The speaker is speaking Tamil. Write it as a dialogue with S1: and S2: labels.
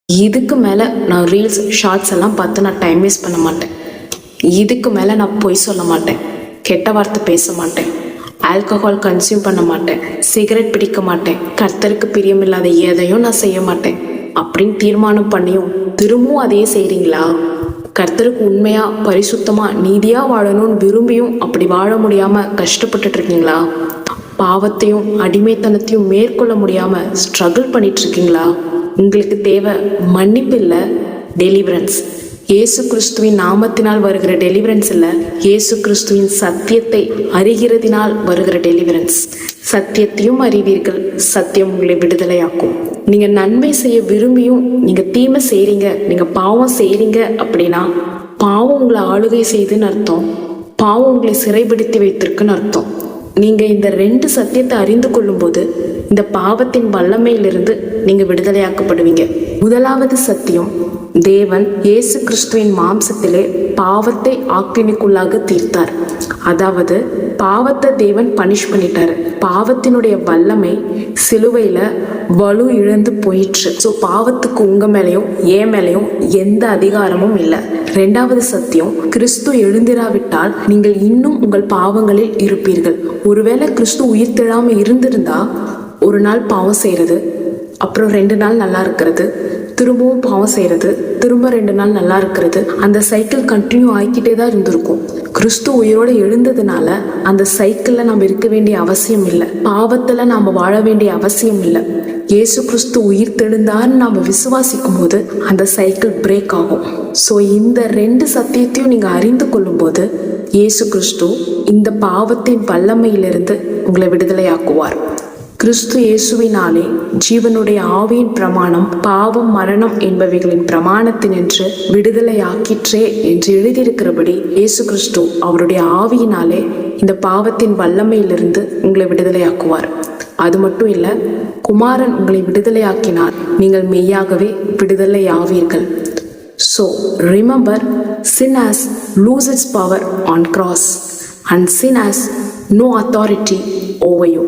S1: இதுக்கு மேலே நான் ரீல்ஸ் ஷார்ட்ஸ் எல்லாம் பார்த்து நான் டைம் வேஸ்ட் பண்ண மாட்டேன். இதுக்கு மேலே நான் பொய் சொல்ல மாட்டேன், கெட்ட வார்த்தை பேச மாட்டேன், ஆல்கஹால் கன்சியூம் பண்ண மாட்டேன், சிகரெட் பிடிக்க மாட்டேன், கர்த்தருக்கு பிரியமில்லாத எதையும் நான் செய்ய மாட்டேன் அப்படின்னு தீர்மானம் பண்ணியும் திரும்பவும் அதையே செய்கிறீங்களா? கர்த்தருக்கு உண்மையாக பரிசுத்தமாக நீதியாக வாழணும்னு விரும்பியும் அப்படி வாழ முடியாமல் கஷ்டப்பட்டுட்டு இருக்கீங்களா? பாவத்தையும் அடிமைத்தனத்தையும் மேற்கொள்ள முடியாமல் ஸ்ட்ரகிள் பண்ணிட்டு இருக்கீங்களா? உங்களுக்கு தேவை மன்னிப்பு இல்லை, டெலிவரன்ஸ். இயேசு கிறிஸ்துவின் நாமத்தினால் வருகிற டெலிவரன்ஸ் இல்லை, இயேசு கிறிஸ்துவின் சத்தியத்தை அறிகிறதினால் வருகிற டெலிவரன்ஸ். சத்தியத்தையும் அறிவீர்கள், சத்தியம் உங்களை விடுதலையாக்கும். நீங்கள் நன்மை செய்ய விரும்பியும் நீங்கள் தீமை செய்கிறீங்க, நீங்கள் பாவம் செய்கிறீங்க அப்படின்னா பாவம் உங்களை ஆளுகை செய்துன்னு அர்த்தம், பாவம் உங்களை சிறைப்படுத்தி வைத்திருக்குன்னு அர்த்தம். நீங்கள் இந்த 2 சத்தியத்தை அறிந்து கொள்ளும்போது இந்த பாவத்தின் வல்லமையிலிருந்து நீங்கள் விடுதலையாக்கப்படுவீங்க. முதலாவது சத்தியம், தேவன் இயேசு கிறிஸ்துவின் மாம்சத்திலே பாவத்தை ஆக்கினைக்குள்ளாக தீர்த்தார். அதாவது பாவத்தை தேவன் பனிஷ் பண்ணிட்டாரு. பாவத்தினுடைய வல்லமை சிலுவையில் வலு இழந்து போயிற்று. ஸோ பாவத்துக்கு உங்கள் மேலேயும் என் மேலேயும் எந்த அதிகாரமும் இல்லை. 2வது சத்தியம், கிறிஸ்து எழுந்திராவிட்டால் நீங்கள் இன்னும் உங்கள் பாவங்களில் இருப்பீர்கள். ஒருவேளை கிறிஸ்து உயிர் தெழாமல் இருந்திருந்தா ஒரு நாள் பாவம் செய்கிறது, அப்புறம் 2 நாள் நல்லா இருக்கிறது, திரும்பவும் பாவம் செய்கிறது, திரும்ப 2 நாள் நல்லா இருக்கிறது, அந்த சைக்கிள் கண்டினியூ ஆகிக்கிட்டே தான் இருந்திருக்கும். கிறிஸ்து உயிரோடு எழுந்ததுனால அந்த சைக்கிளில் நம்ம இருக்க வேண்டிய அவசியம் இல்லை, பாவத்தில் நாம் வாழ வேண்டிய அவசியம் இல்லை. இயேசு கிறிஸ்து உயிர் தெழுந்தார்னு நாம் விசுவாசிக்கும் போது அந்த சைக்கிள் பிரேக் ஆகும். ஸோ இந்த 2 சத்தியத்தையும் நீங்கள் அறிந்து கொள்ளும்போது இயேசு கிறிஸ்து இந்த பாவத்தின் வல்லமையிலிருந்து உங்களை விடுதலையாக்குவார். கிறிஸ்து இயேசுவினாலே ஜீவனுடைய ஆவியின் பிரமாணம் பாவம் மரணம் என்பவைகளின் பிரமாணத்தினின்று விடுதலையாக்கிற்றே என்று எழுதியிருக்கிறபடி இயேசு கிறிஸ்து அவருடைய ஆவியினாலே இந்த பாவத்தின் வல்லமையிலிருந்து உங்களை விடுதலையாக்குவார். அது மட்டும் இல்லை, குமாரன் உங்களை விடுதலையாக்கினார், நீங்கள் மெய்யாகவே விடுதலை ஆவீர்கள். So remember, sin has lost its power on cross and sin has no authority over you.